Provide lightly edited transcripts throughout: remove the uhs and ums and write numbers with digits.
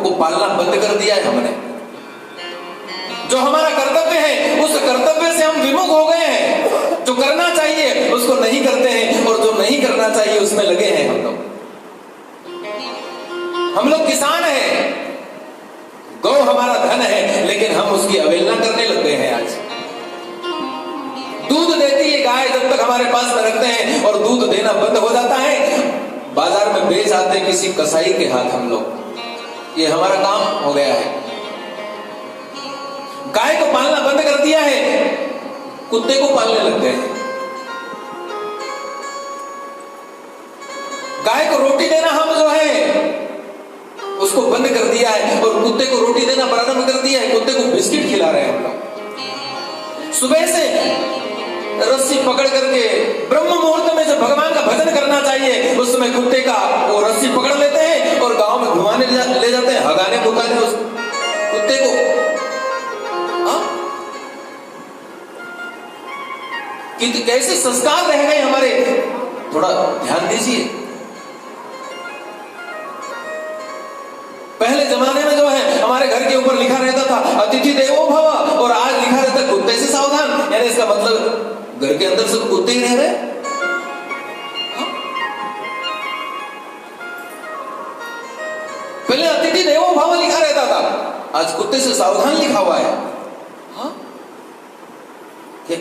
को पालना बंद कर दिया है हमने। जो हमारा कर्तव्य है उस कर्तव्य से हम विमुख हो गए हैं। जो करना चाहिए उसको नहीं करते हैं और जो नहीं करना चाहिए उसमें लगे हैं हम लोग किसान हैं, गौ हमारा धन है, लेकिन हम उसकी अवहेलना करने लग गए हैं। आज दूध देती है गाय, जब तक हमारे पास में रखते हैं और दूध देना बंद हो जाता है, बाजार में बेच आते हैं किसी कसाई के हाथ हम लोग। ये हमारा काम हो गया है। गाय को पालना बंद कर दिया है, कुत्ते को पालने लग गए हैं। गाय को रोटी देना हम जो है उसको बंद कर दिया है और कुत्ते को रोटी देना प्रारंभ कर दिया है। कुत्ते को बिस्किट खिला रहे हैं हम लोग। सुबह से रस्सी पकड़ करके ब्रह्म मुहूर्त में जब भगवान का भजन करना चाहिए उस समय कुत्ते का वो रस्सी पकड़ लेते हैं और गांव में घुमाने ले जाते हैं, हगाने पुकाने उस कुत्ते को। कैसे संस्कार रह गए हमारे, थोड़ा ध्यान दीजिए। पहले जमाने में जो है हमारे घर के ऊपर लिखा रहता था अतिथि देवो भव, और आज लिखा रहता है कुत्ते से सावधान। यानी इसका मतलब घर के अंदर सब कुत्ते ही रह रहे। पहले अतिथि देवो भव लिखा रहता था, आज कुत्ते से सावधान लिखा हुआ है।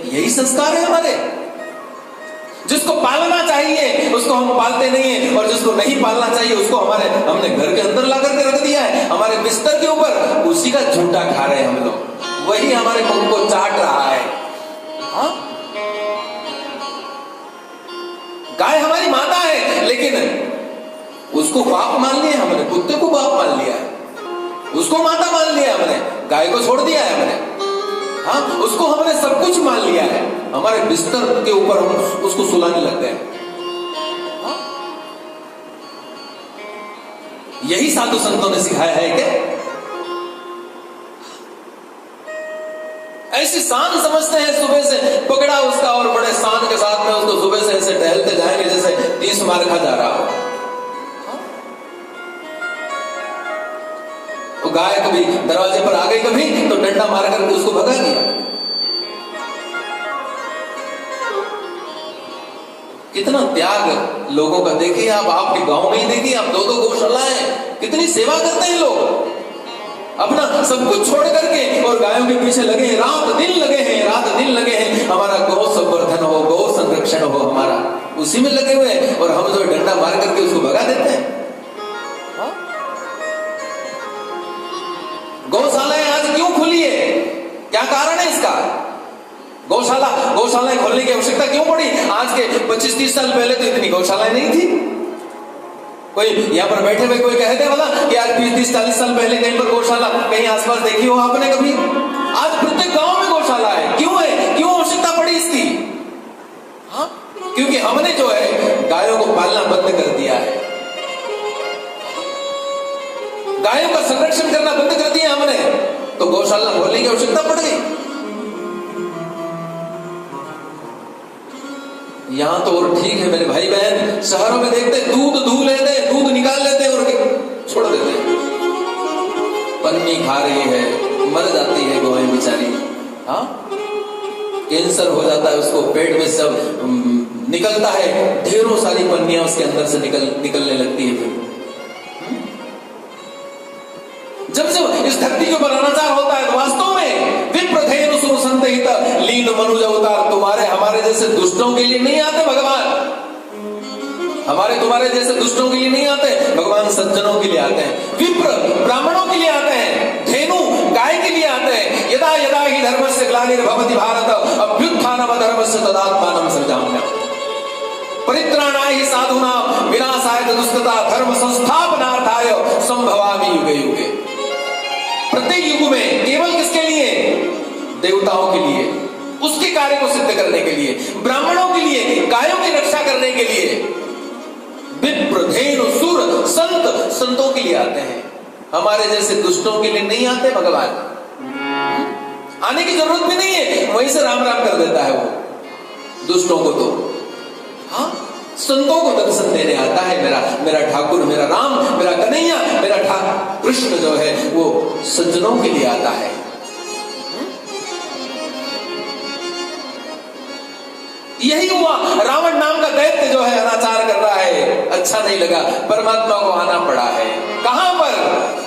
यही संस्कार है हमारे। जिसको पालना चाहिए उसको हम पालते नहीं है, और जिसको नहीं पालना चाहिए उसको हमने घर के अंदर ला करके रख दिया है, हमारे बिस्तर के ऊपर। उसी का झूठा खा रहे हैं हम लोग, वही हमारे मुंह को चाट रहा है। गाय हमारी माता है, लेकिन उसको बाप मान लिया हमने, कुत्ते को बाप मान लिया है, उसको माता मान लिया हमने, गाय को छोड़ दिया है हमने। उसको हमने सब कुछ मान लिया है, हमारे बिस्तर के ऊपर हम उसको सुलाने लग गए। यही साधु संतों ने सिखाया है कि ऐसी शान समझते हैं, सुबह से पकड़ा उसका और बड़े शान के साथ में उसको सुबह से ऐसे टहलते जाएंगे जैसे 30 मार खा जा रहा हो। तो गाय कभी दरवाजे पर आ गई, कभी तो डंडा मार करके उसको भगा दिया। कितना त्याग लोगों का देखिए आप, आपके गांव में ही देखिए आप, 2-2 गौशालाएं, कितनी सेवा करते हैं लोग, अपना सब कुछ छोड़ करके और गायों के पीछे लगे हैं, रात दिन लगे हैं, रात दिन लगे हैं। हमारा गौ संवर्धन हो, गौ संरक्षण हो, हमारा उसी में लगे हुए हैं, और हम जो डंडा मार करके उसको भगा देते हैं। गौशालाएं आज क्यों खुली है, क्या कारण है इसका? गौशालाएं खोलने की आवश्यकता क्यों पड़ी? आज के 25-30 साल पहले तो इतनी गौशालाएं नहीं थी। कोई यहाँ पर बैठे हुए कोई कहते वाला कि आज 20-30-40 साल पहले कहीं पर गौशाला कहीं आसपास देखी हो आपने कभी? आज प्रत्येक गांव में गौशाला है। क्यों है, क्यों आवश्यकता पड़ी इसकी? क्योंकि हमने जो है गायों को पालना बंद कर दिया है, गायों का संरक्षण करना बंद कर दिया हमने, तो गौशाला खोलने की आवश्यकता पड़ गई। यहां तो और ठीक है मेरे भाई बहन, शहरों में देखते दूध धू लेते, दूध निकाल लेते और छोड़ देते, पन्नी खा रही है, मर जाती है गौएं बेचारी। कैंसर हो जाता है उसको, पेट में सब निकलता है, ढेरों सारी पन्नियां उसके अंदर से निकलने लगती है। फिर जब इस धरती के ऊपर अनाचार होता है तो वास्तव में विप्रधेनु सुसंतहित लीन मनुज अवतार तुम्हारे हमारे जैसे दुष्टों के लिए नहीं आते भगवान, हमारे तुम्हारे जैसे दुष्टों के लिए नहीं आते भगवान, सज्जनों के लिए आते हैं, विप्र ब्राह्मणों के लिए आते हैं, धेनु गाय के लिए आते हैं। यदा यदा ही धर्मस्य ग्लानिर्भवति भारत अभ्युत्थानम धर्मस्य तदात्मानं सृजाम्यहम् परित्राणाय हि साधूनां विनाशाय च दुष्कृता धर्म संस्थापनार्थाय संभवामि युगे युगे। प्रत्येक युग में केवल किसके लिए? देवताओं के लिए, उसके कार्य को सिद्ध करने के लिए, ब्राह्मणों के लिए, गायों की रक्षा करने के लिए, विप्र धेनु सुर संत संतों के लिए आते हैं, हमारे जैसे दुष्टों के लिए नहीं आते भगवान। आने की जरूरत भी नहीं है, वहीं से राम राम कर देता है वो दुष्टों को। तो संतों को दर्शन देने आता है मेरा ठाकुर, मेरा राम, मेरा कन्हैया, मेरा कृष्ण जो है वो सज्जनों के लिए आता है। यही हुआ, रावण नाम का दैत्य जो है अनाचार कर रहा है, अच्छा नहीं लगा, परमात्मा को आना पड़ा है। कहां पर?